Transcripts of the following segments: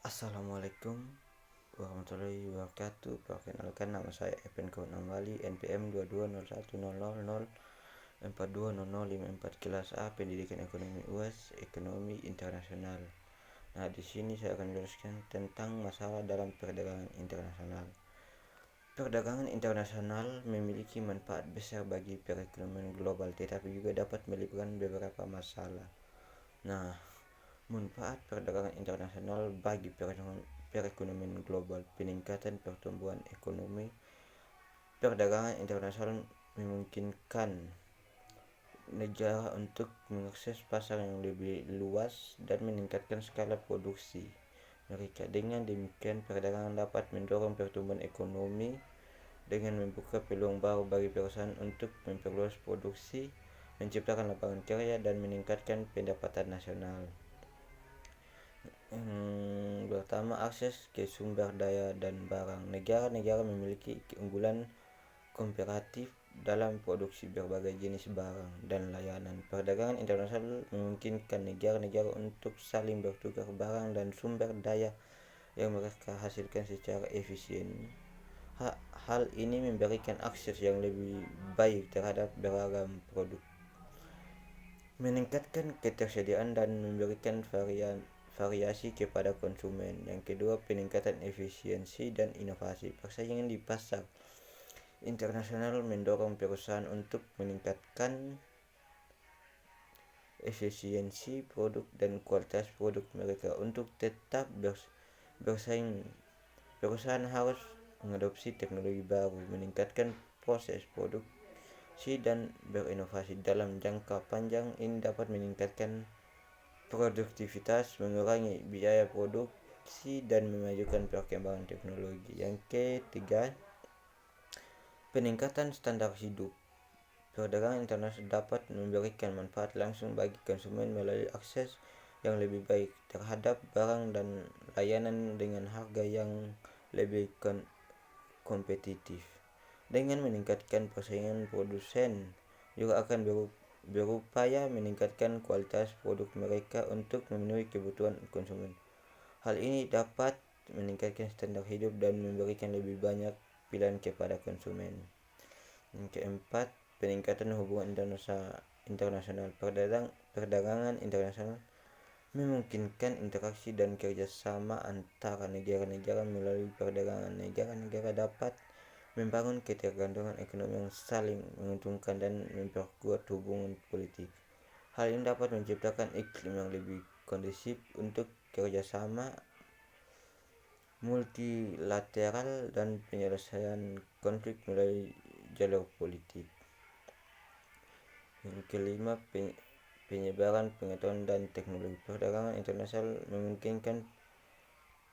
Assalamualaikum warahmatullahi wabarakatuh. Perkenalkan, nama saya Evan Kaunang Bali, NPM 22010004200554, kelas A, Pendidikan Ekonomi UAS, Ekonomi Internasional. Nah, di sini saya akan menjelaskan tentang masalah dalam perdagangan internasional. Perdagangan internasional memiliki manfaat besar bagi perekonomian global, tetapi juga dapat menimbulkan beberapa masalah. Nah, manfaat perdagangan internasional bagi perekonomian global: peningkatan pertumbuhan ekonomi. Perdagangan internasional memungkinkan negara untuk mengakses pasar yang lebih luas dan meningkatkan skala produksi mereka. Dengan demikian, perdagangan dapat mendorong pertumbuhan ekonomi dengan membuka peluang baru bagi perusahaan untuk memperluas produksi, menciptakan lapangan kerja, dan meningkatkan pendapatan nasional. Pertama, akses ke sumber daya dan barang. Negara-negara memiliki keunggulan komparatif dalam produksi berbagai jenis barang dan layanan. Perdagangan internasional memungkinkan negara-negara untuk saling bertukar barang dan sumber daya yang mereka hasilkan secara efisien. Hal ini memberikan akses yang lebih baik terhadap beragam produk, meningkatkan ketersediaan, dan memberikan variasi kepada konsumen. Yang kedua, peningkatan efisiensi dan inovasi. Persaingan di pasar internasional mendorong perusahaan untuk meningkatkan efisiensi produk dan kualitas produk mereka. Untuk tetap bersaing, perusahaan harus mengadopsi teknologi baru, meningkatkan proses produksi, dan berinovasi. Dalam jangka panjang, ini dapat meningkatkan produktivitas, mengurangi biaya produksi, dan memajukan perkembangan teknologi. Yang ketiga, peningkatan standar hidup. Perdagangan internasional dapat memberikan manfaat langsung bagi konsumen melalui akses yang lebih baik terhadap barang dan layanan dengan harga yang lebih kompetitif. Dengan meningkatkan persaingan, produsen juga akan berupaya meningkatkan kualitas produk mereka untuk memenuhi kebutuhan konsumen. Hal ini dapat meningkatkan standar hidup dan memberikan lebih banyak pilihan kepada konsumen. Yang keempat, peningkatan hubungan internasional. Perdagangan internasional memungkinkan interaksi dan kerjasama antara negara-negara. Melalui perdagangan, negara-negara dapat membangun ketergantungan ekonomi yang saling menguntungkan dan memperkuat hubungan politik. Hal ini dapat menciptakan iklim yang lebih kondusif untuk kerjasama multilateral dan penyelesaian konflik melalui jalur politik. Yang kelima, penyebaran pengetahuan dan teknologi. Perdagangan internasional memungkinkan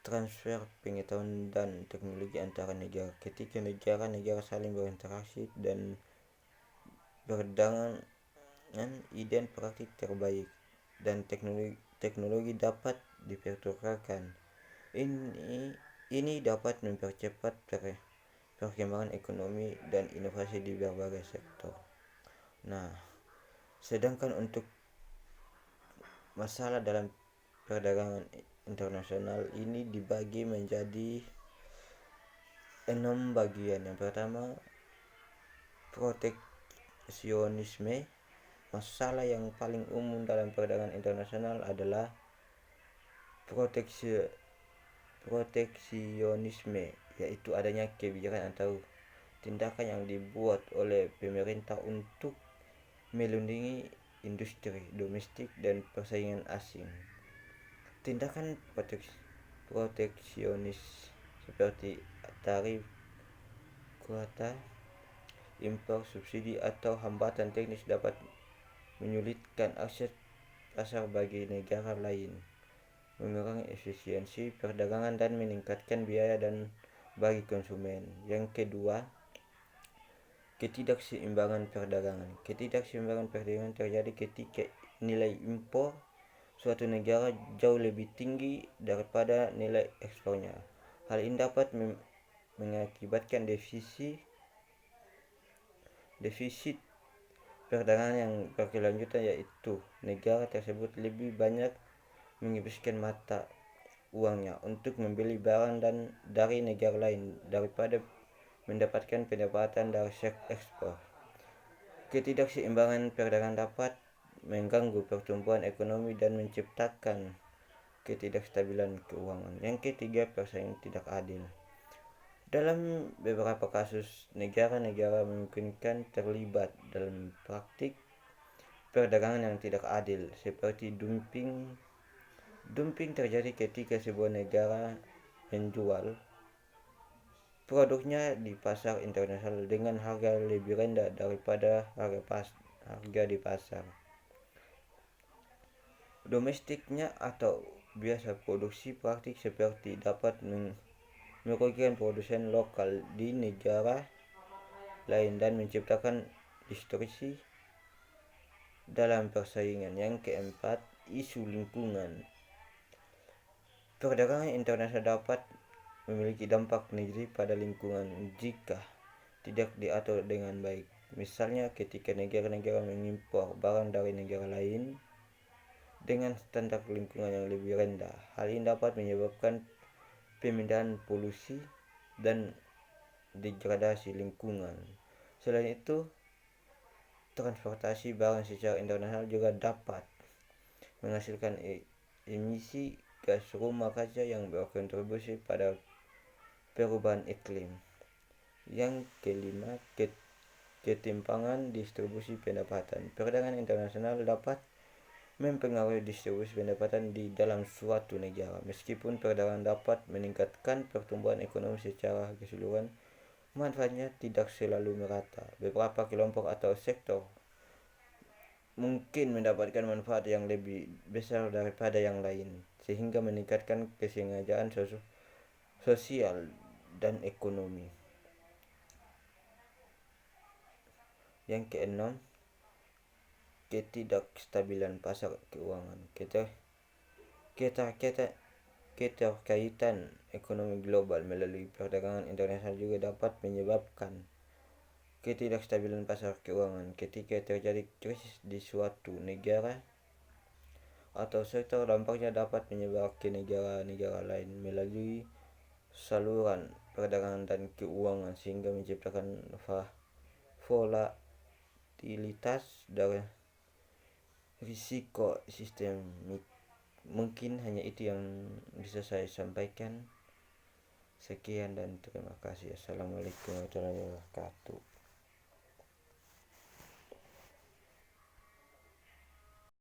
transfer pengetahuan dan teknologi antara negara. Ketika negara-negara saling berinteraksi dan berdagangan, ide, praktik terbaik, dan teknologi dapat dipertukarkan. Ini dapat mempercepat perkembangan ekonomi dan inovasi di berbagai sektor. Nah, sedangkan untuk masalah dalam perdagangan internasional ini dibagi menjadi 6 bagian. Yang pertama, proteksionisme. Masalah yang paling umum dalam perdagangan internasional adalah proteksionisme, yaitu adanya kebijakan atau tindakan yang dibuat oleh pemerintah untuk melindungi industri domestik dan persaingan asing. Tindakan proteksionis seperti tarif, kuota impor, subsidi, atau hambatan teknis dapat menyulitkan akses pasar bagi negara lain, mengurangi efisiensi perdagangan, dan meningkatkan biaya dan bagi konsumen. Yang kedua, ketidakseimbangan perdagangan. Ketidakseimbangan perdagangan terjadi ketika nilai impor suatu negara jauh lebih tinggi daripada nilai ekspornya. Hal ini dapat mengakibatkan defisit perdagangan yang berkelanjutan, yaitu negara tersebut lebih banyak menghabiskan mata uangnya untuk membeli barang dan dari negara lain daripada mendapatkan pendapatan dari ekspor. Ketidakseimbangan perdagangan dapat mengganggu pertumbuhan ekonomi dan menciptakan ketidakstabilan keuangan. Yang ketiga, persaingan tidak adil. Dalam beberapa kasus, negara-negara memungkinkan terlibat dalam praktik perdagangan yang tidak adil, seperti dumping. Dumping terjadi ketika sebuah negara menjual produknya di pasar internasional dengan harga lebih rendah daripada harga di pasar domestiknya, atau biasa produksi praktik seperti dapat merugikan produsen lokal di negara lain dan menciptakan distorsi dalam persaingan. Yang keempat, isu lingkungan. Perdagangan internasional dapat memiliki dampak negatif pada lingkungan jika tidak diatur dengan baik. Misalnya ketika negara-negara mengimpor barang dari negara lain dengan standar lingkungan yang lebih rendah. Hal ini dapat menyebabkan pemindahan polusi dan degradasi lingkungan. Selain itu, transportasi barang secara internasional juga dapat menghasilkan emisi gas rumah kaca yang berkontribusi pada perubahan iklim. Yang kelima, ketimpangan distribusi pendapatan. Perdagangan internasional dapat mempengaruhi distribusi pendapatan di dalam suatu negara. Meskipun perdagangan dapat meningkatkan pertumbuhan ekonomi secara keseluruhan, manfaatnya tidak selalu merata. Beberapa kelompok atau sektor mungkin mendapatkan manfaat yang lebih besar daripada yang lain, sehingga meningkatkan kesengajaan sosial dan ekonomi. Yang keenam, ketidakstabilan pasar keuangan. Keterkaitan ekonomi global melalui perdagangan internasional juga dapat menyebabkan ketidakstabilan pasar keuangan. Ketika terjadi krisis di suatu negara atau sektor, dampaknya dapat menyebar ke negara-negara lain melalui saluran perdagangan dan keuangan, sehingga menciptakan volatilitas dan risiko sistemik. Mungkin hanya itu yang bisa saya sampaikan. Sekian dan terima kasih. Assalamualaikum warahmatullahi wabarakatuh.